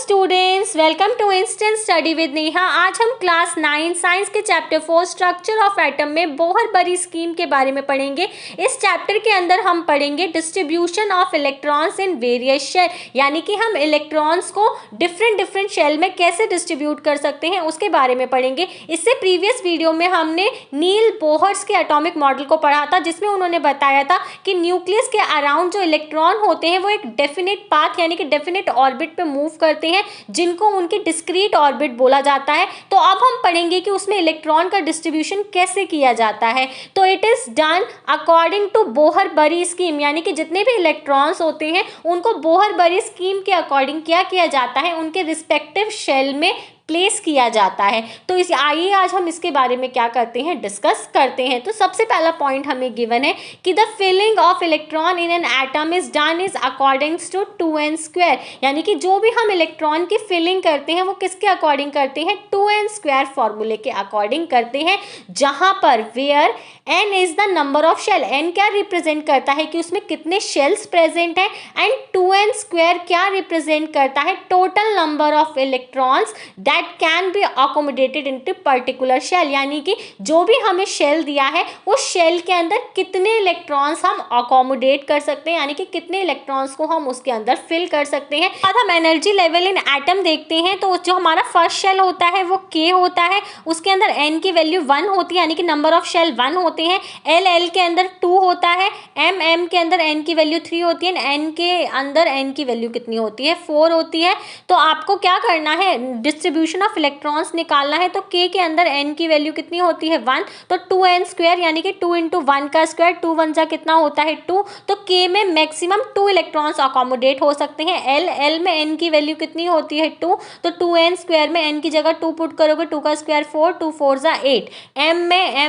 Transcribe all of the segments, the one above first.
Students, welcome to instant study with Neha. आज हम class 9 science के चैप्टर 4 स्ट्रक्चर ऑफ एटम में बोहर-बरी स्कीम के बारे में पढ़ेंगे। इस चैप्टर के अंदर हम पढ़ेंगे distribution of electrons in various shell, यानी कि हम इलेक्ट्रॉन्स को डिफरेंट शेल में कैसे डिस्ट्रीब्यूट कर सकते हैं उसके बारे में पढ़ेंगे। इससे प्रीवियस वीडियो में हमने नील बोहर्स के एटॉमिक मॉडल को पढ़ा था, जिसमें उन्होंने बताया था कि न्यूक्लियस के अराउंड जो इलेक्ट्रॉन होते हैं वो एक डेफिनेट पाथ यानी कि डेफिनेट ऑर्बिट पे मूव करते हैं, जिनको उनकी डिस्क्रीट ऑर्बिट बोला जाता है। तो अब हम पढ़ेंगे कि उसमें इलेक्ट्रॉन का डिस्ट्रीब्यूशन कैसे किया जाता है। तो it is done according to Bohr Bury scheme, यानी कि जितने भी इलेक्ट्रॉन्स होते हैं उनको बोहर-बरी स्कीम के अकॉर्डिंग क्या किया जाता है, उनके रिस्पेक्टिव शेल में प्लेस किया जाता है। तो इस आइए आज हम इसके बारे में क्या करते हैं, डिस्कस करते हैं। तो सबसे पहला पॉइंट हमें गिवन है कि the filling of electron in an atom is done is accordings to 2n², यानी कि जो भी हम इलेक्ट्रॉन की फिलिंग करते हैं वो किसके अकॉर्डिंग करते हैं, 2n² फॉर्मूले के अकॉर्डिंग करते हैं, जहां पर where n is the number of shell, n क्या रिप्रेजेंट करता है कि उसमें कितने शेल्स प्रेजेंट हैं, एंड 2n² क्या रिप्रेजेंट करता है, total number of electrons that can be accommodated into particular shell, यानी कि जो भी हमें शेल दिया है उस शेल के अंदर कितने इलेक्ट्रॉन्स हम अकोमोडेट कर सकते हैं, यानी कि कितने इलेक्ट्रॉन्स को हम उसके अंदर फिल कर सकते हैं। बाद हम एनर्जी लेवल इन एटम देखते हैं। तो जो हमारा फर्स्ट शेल होता है वो K होता है, उसके अंदर n की वैल्यू 1 होती है, यानी कि नंबर ऑफ शेल 1 होते हैं। L के अंदर 2 होता है, M के अंदर n की वैल्यू 3 होती है, n के अंदर n की वैल्यू कितनी होती है, 4 होती है। तो आपको क्या करना है, डिस्ट्रीब्यूशन ऑफ इलेक्ट्रॉन्स निकालना है। तो K के अंदर n की वैल्यू कितनी होती है, 1, तो 2n² यानी कि 2 × 1 का स्क्वायर, 2 1 जा कितना होता है 2। तो K में मैक्सिमम 2 इलेक्ट्रॉन्स अकोमोडेट हो सकते हैं। L में n की वैल्यू कितनी होती है 2, तो 2n² में n की जगह 2 पुट करोगे, 2 का स्क्वायर 4, 2 4 जा 8। M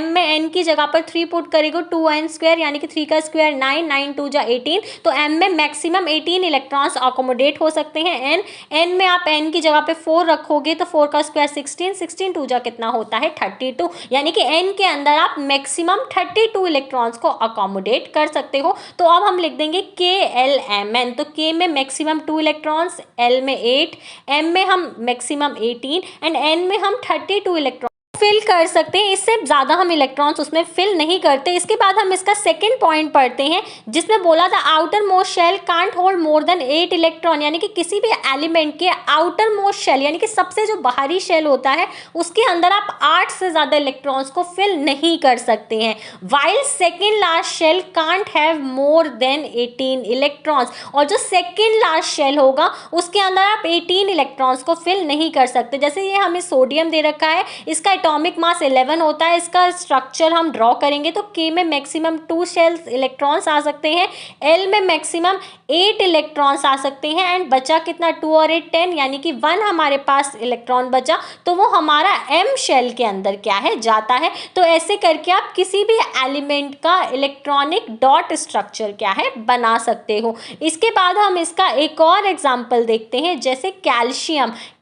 में n की जगह पर 3 पुट करेगा, 2n² यानी कि 3 का स्क्वायर 9, 9 2 जा 18। तो M में मैक्सिमम 18 इलेक्ट्रॉन्स अकोमोडेट हो सकते हैं। n में आप n की जगह पे 4 रखोगे तो 4 का स्क्वायर 16, 16 2 जा कितना होता है 32, यानी कि n के अंदर आप मैक्सिमम 32 इलेक्ट्रॉन्स को अकोमोडेट कर सकते हो। तो अब हम लिख देंगे KLMN। तो K में मैक्सिमम 2 इलेक्ट्रॉन्स, L में 8, M में हम मैक्सिमम 18 एंड N में हम 32 इलेक्ट्रॉन फिल कर सकते हैं। इससे ज़्यादा हम इलेक्ट्रॉन्स उसमें फिल नहीं करते। इसके बाद हम इसका सेकंड पॉइंट पढ़ते हैं, जिसमें बोला था outer most shell can't hold more than 8 electron, यानी कि किसी भी एलिमेंट के आउटर मोस्ट शेल यानी कि सबसे जो बाहरी शेल होता है उसके अंदर आप 8 से ज़्यादा इलेक्ट्रॉन्स को फिल नहीं कर सकते हैं। While second last shell can't have more than 18 electrons, और जो सेकेंड लास्ट शेल होगा उसके अंदर आप 18 इलेक्ट्रॉन्स को फिल नहीं कर सकते। जैसे ये हमें सोडियम दे रखा है, इसका एटॉमिक मास 11 होता है, इसका स्ट्रक्चर हम ड्रॉ करेंगे तो K में मैक्सिमम 2 शेल्स इलेक्ट्रॉन्स आ सकते हैं, L में मैक्सिमम 8 इलेक्ट्रॉन्स आ सकते हैं, एंड बचा कितना 2 और 8 10, यानी कि 1 हमारे पास इलेक्ट्रॉन बचा, तो वो हमारा M शेल के अंदर क्या है, जाता है। तो ऐसे करके आप किसी भी एलिमेंट का इलेक्ट्रॉनिक डॉट स्ट्रक्चर क्या है, बना सकते हो। इसके बाद हम इसका एक और एग्जाम्पल देखते हैं, जैसे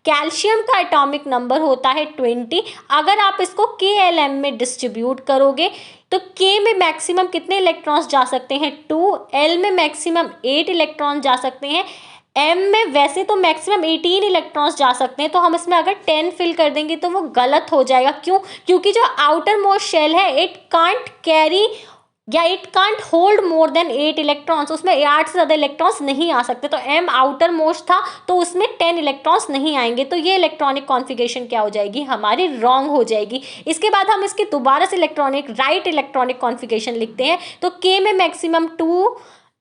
कैल्शियम का एटॉमिक नंबर होता है 20। अगर आप इसको KLM में डिस्ट्रीब्यूट करोगे तो K में मैक्सिमम कितने इलेक्ट्रॉन्स जा सकते हैं 2, L में मैक्सिमम 8 इलेक्ट्रॉन जा सकते हैं, M में वैसे तो मैक्सिमम 18 इलेक्ट्रॉन्स जा सकते हैं। तो हम इसमें अगर 10 फिल कर देंगे तो वो गलत हो जाएगा। क्यों? क्योंकि जो आउटर मोस्ट शेल है इट कांट कैरी या it can't hold more than 8 electrons, उसमें 8 से ज़्यादा इलेक्ट्रॉन्स नहीं आ सकते। तो M आउटर मोस्ट था तो उसमें 10 इलेक्ट्रॉन्स नहीं आएंगे, तो ये इलेक्ट्रॉनिक कॉन्फ़िगरेशन क्या हो जाएगी, हमारी रॉन्ग हो जाएगी। इसके बाद हम इसके दोबारा से राइट इलेक्ट्रॉनिक कॉन्फ़िगरेशन लिखते हैं। तो K में मैक्सिमम 2,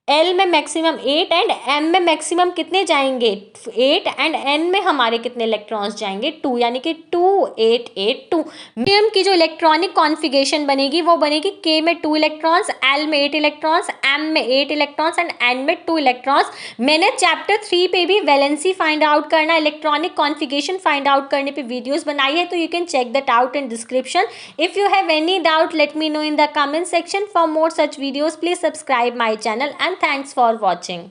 L में मैक्सिमम 8 एंड M में मैक्सिमम कितने जाएंगे 8, एंड N में हमारे कितने इलेक्ट्रॉन्स जाएंगे 2, यानी कि 2 8 8 2। मीडियम की जो इलेक्ट्रॉनिक कॉन्फ़िगरेशन बनेगी वो बनेगी K में 2 इलेक्ट्रॉन्स, L में 8 इलेक्ट्रॉन्स, M में 8 इलेक्ट्रॉन्स एंड N में 2 इलेक्ट्रॉन्स। मैंने चैप्टर 3 पे भी वैलेंसी फाइंड आउट करना, इलेक्ट्रॉनिक कॉन्फ़िगरेशन फाइंड आउट करने पे वीडियोस बनाई है, तो you can check that out in description. If you have any doubt let me know in the comment section. For more such videos please subscribe my channel and thanks for watching.